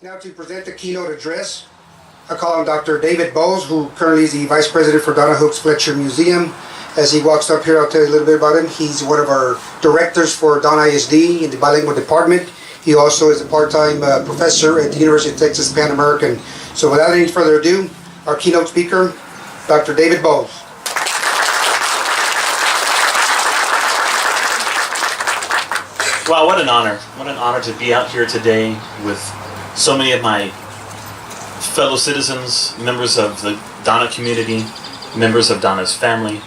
Now to present the keynote address, I call on Dr. David Bowles, who currently is the Vice President for Donna Fletcher Museum. As he walks up here, I'll tell you a little bit about him. He's one of our directors for Donna ISD in the bilingual department. He also is a part-time professor at the University of Texas Pan American. So without any further ado, our keynote speaker, Dr. David Bowles. Wow, what an honor. What an honor to be out here today with so many of my fellow citizens, members of the Donna community, members of Donna's family.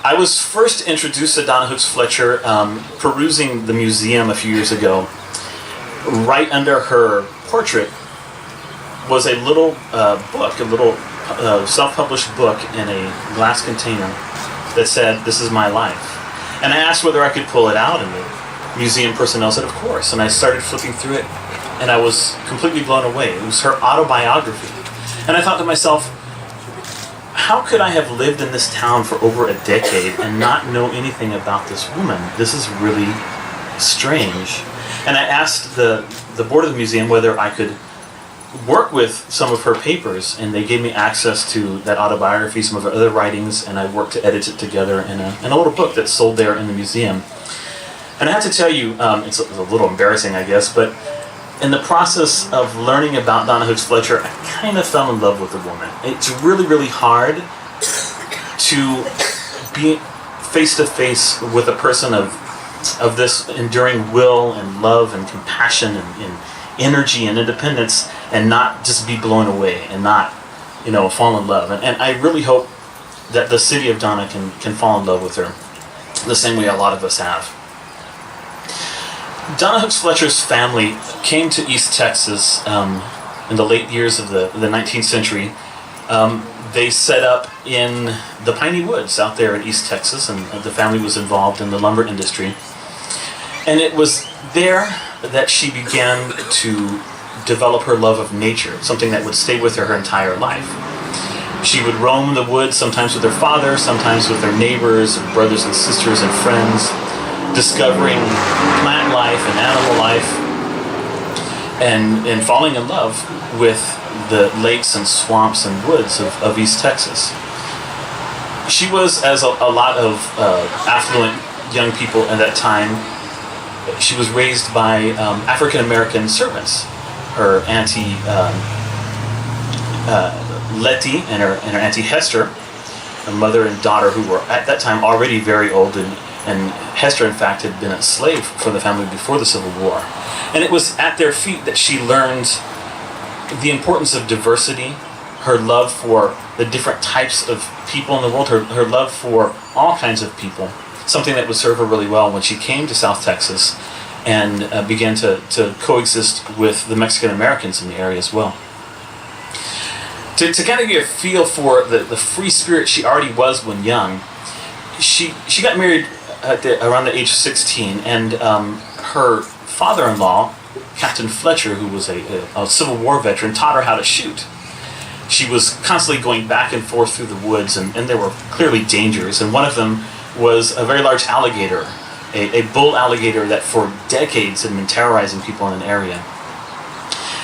I was first introduced to Donna Hooks Fletcher perusing the museum a few years ago. Right under her portrait was a little book, a little self-published book in a glass container that said, "This is my life." And I asked whether I could pull it out, and the museum personnel said, "Of course." And I started flipping through it, and I was completely blown away. It was her autobiography. And I thought to myself, how could I have lived in this town for over a decade and not know anything about this woman? This is really strange. And I asked the board of the museum whether I could work with some of her papers, and they gave me access to that autobiography, some of her other writings, and I worked to edit it together in a little book that's sold there in the museum. And I have to tell you, it's a little embarrassing, I guess, but in the process of learning about Donna Hooks Fletcher, I kind of fell in love with the woman. It's really, really hard to be face-to-face with a person of this enduring will and love and compassion and energy and independence and not just be blown away and not, fall in love. And I really hope that the city of Donna can fall in love with her the same way a lot of us have. Donna Hooks Fletcher's family came to East Texas in the late years of the 19th century. They set up in the piney woods out there in East Texas, and the family was involved in the lumber industry. And it was there that she began to develop her love of nature, something that would stay with her entire life. She would roam the woods, sometimes with her father, sometimes with her neighbors, and brothers and sisters and friends, discovering plant life and animal life, and falling in love with the lakes and swamps and woods of East Texas. She was, as a lot of affluent young people at that time, she was raised by African-American servants. Her auntie Letty and her auntie Hester, a mother and daughter who were at that time already very old, and Hester, in fact, had been a slave for the family before the Civil War. And it was at their feet that she learned the importance of diversity, her love for the different types of people in the world, her love for all kinds of people, something that would serve her really well when she came to South Texas and began to coexist with the Mexican Americans in the area as well. To kind of get a feel for the free spirit she already was when young, she got married around the age of 16, and her father-in-law, Captain Fletcher, who was a Civil War veteran, taught her how to shoot. She was constantly going back and forth through the woods, and there were clearly dangers, and one of them was a very large alligator, a bull alligator that for decades had been terrorizing people in an area.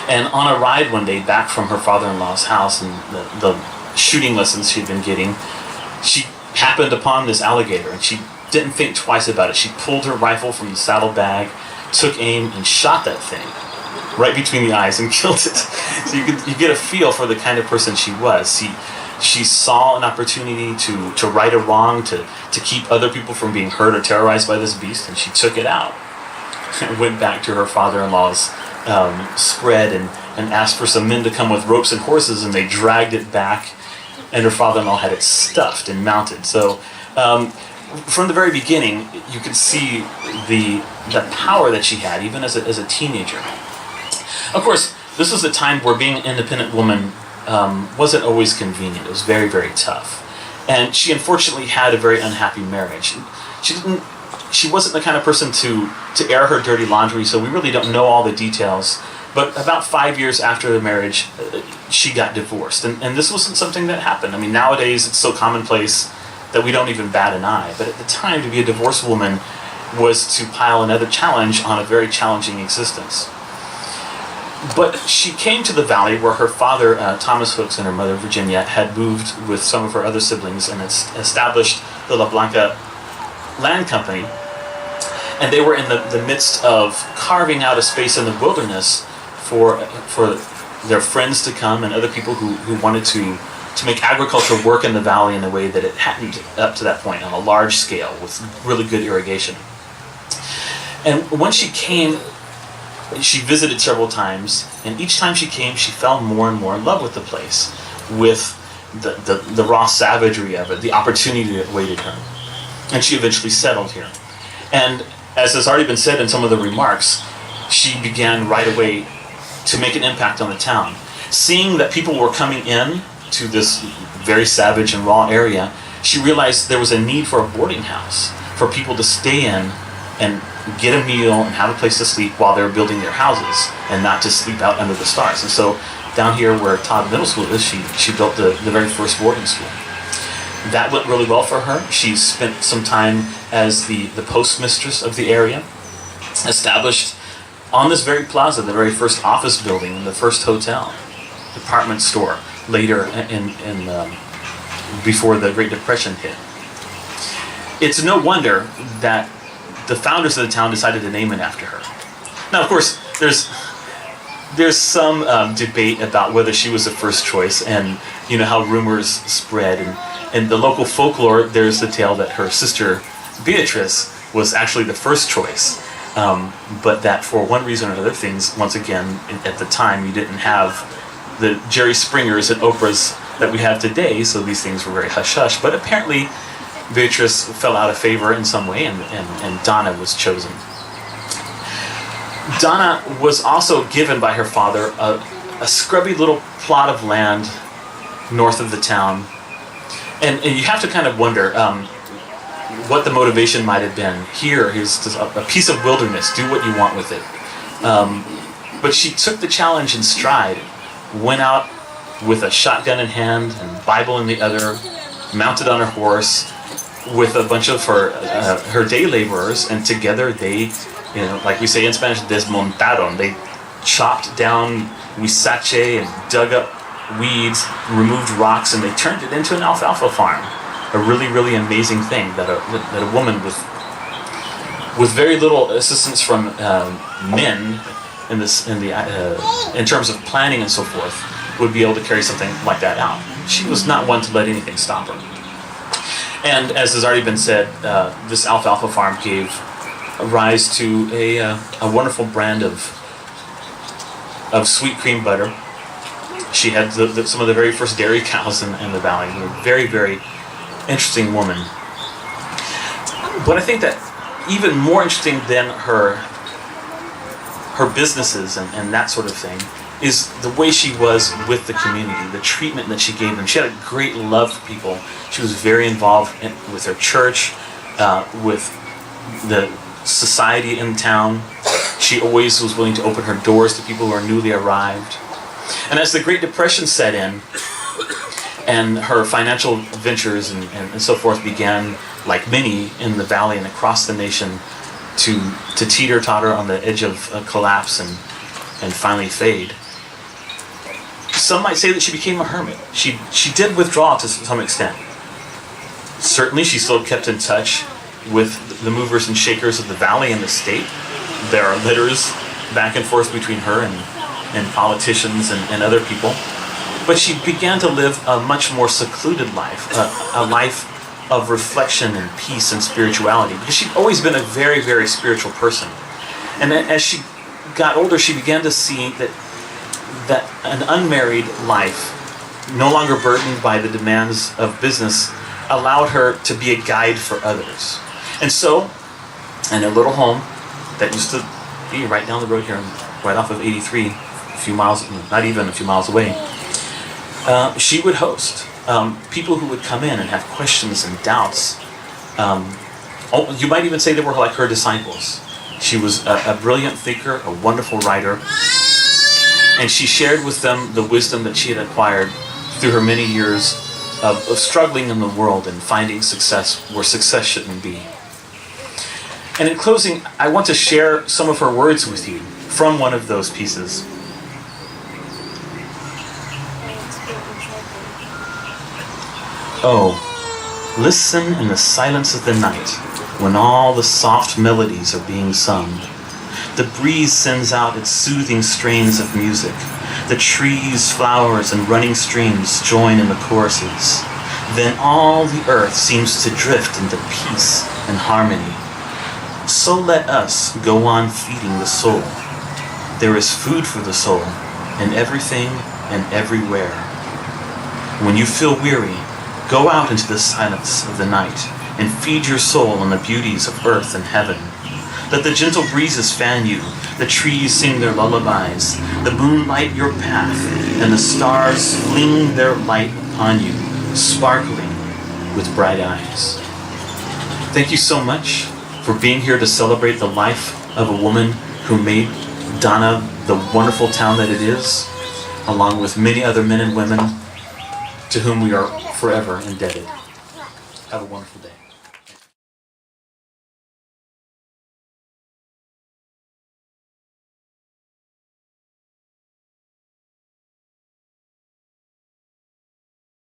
And on a ride one day back from her father-in-law's house and the shooting lessons she'd been getting, she happened upon this alligator, and she didn't think twice about it. She pulled her rifle from the saddlebag, took aim, and shot that thing right between the eyes and killed it. So you get a feel for the kind of person she was. She saw an opportunity to right a wrong, to keep other people from being hurt or terrorized by this beast, and she took it out. And went back to her father-in-law's spread and asked for some men to come with ropes and horses, and they dragged it back, and her father-in-law had it stuffed and mounted. So from the very beginning, you could see the power that she had, even as a teenager. Of course, this was a time where being an independent woman wasn't always convenient. It was very, very tough. And she unfortunately had a very unhappy marriage. She wasn't the kind of person to air her dirty laundry, so we really don't know all the details. But about 5 years after the marriage, she got divorced. And this wasn't something that happened. I mean, nowadays it's so commonplace that we don't even bat an eye. But at the time, to be a divorced woman was to pile another challenge on a very challenging existence. But she came to the valley where her father, Thomas Hooks, and her mother, Virginia, had moved with some of her other siblings and established the La Blanca Land Company. And they were in the midst of carving out a space in the wilderness for their friends to come and other people who wanted to make agriculture work in the valley in a way that it hadn't up to that point on a large scale with really good irrigation. And when she came, she visited several times, and each time she came, she fell more and more in love with the place, with the raw savagery of it, the opportunity that awaited her. And she eventually settled here. And as has already been said in some of the remarks, she began right away to make an impact on the town. Seeing that people were coming in to this very savage and raw area, she realized there was a need for a boarding house, for people to stay in and get a meal and have a place to sleep while they were building their houses, and not to sleep out under the stars. And so down here where Todd Middle School is, she built the very first boarding school. That went really well for her. She spent some time as the postmistress of the area, established on this very plaza the very first office building and the first hotel, department store, later before the Great Depression hit. It's no wonder that the founders of the town decided to name it after her. Now, of course, there's some debate about whether she was the first choice, and you know how rumors spread. And in the local folklore, there's the tale that her sister Beatrice was actually the first choice, but that for one reason or other, things, once again, at the time, you didn't have the Jerry Springers and Oprahs that we have today, so these things were very hush-hush. But apparently, Beatrice fell out of favor in some way, and Donna was chosen. Donna was also given by her father a scrubby little plot of land north of the town. And you have to kind of wonder what the motivation might have been. Here's a piece of wilderness, do what you want with it. But she took the challenge in stride, went out with a shotgun in hand and Bible in the other, mounted on her horse, with a bunch of her day laborers, and together they, like we say in Spanish, desmontaron. They chopped down huizache and dug up weeds, removed rocks, and they turned it into an alfalfa farm. A really, really amazing thing that a woman with very little assistance from men in terms of planning and so forth would be able to carry something like that out. She was not one to let anything stop her. And as has already been said, this alfalfa farm gave rise to a wonderful brand of sweet cream butter. She had some of the very first dairy cows in the valley. A very, very interesting woman. But I think that even more interesting than her businesses and that sort of thing is the way she was with the community, the treatment that she gave them. She had a great love for people. She was very involved with her church, with the society in town. She always was willing to open her doors to people who are newly arrived. And as the Great Depression set in, and her financial ventures and so forth began, like many in the valley and across the nation, to teeter-totter on the edge of collapse and finally fade, some might say that she became a hermit. She did withdraw to some extent. Certainly she still kept in touch with the movers and shakers of the valley and the state. There are letters back and forth between her and politicians and other people. But she began to live a much more secluded life, a life of reflection and peace and spirituality, because she'd always been a very, very spiritual person. And as she got older, she began to see that an unmarried life, no longer burdened by the demands of business, allowed her to be a guide for others. And so, in her little home that used to be right down the road here, right off of 83, a few miles, not even a few miles away, she would host people who would come in and have questions and doubts. You might even say they were like her disciples. She was a brilliant thinker, a wonderful writer, and she shared with them the wisdom that she had acquired through her many years of struggling in the world and finding success where success shouldn't be. And in closing, I want to share some of her words with you from one of those pieces. Oh, listen in the silence of the night, when all the soft melodies are being sung. The breeze sends out its soothing strains of music. The trees, flowers, and running streams join in the choruses. Then all the earth seems to drift into peace and harmony. So let us go on feeding the soul. There is food for the soul in everything and everywhere. When you feel weary, go out into the silence of the night and feed your soul on the beauties of earth and heaven. Let the gentle breezes fan you, the trees sing their lullabies, the moon light your path, and the stars fling their light upon you, sparkling with bright eyes. Thank you so much for being here to celebrate the life of a woman who made Donna the wonderful town that it is, along with many other men and women to whom we are forever indebted. Have a wonderful day.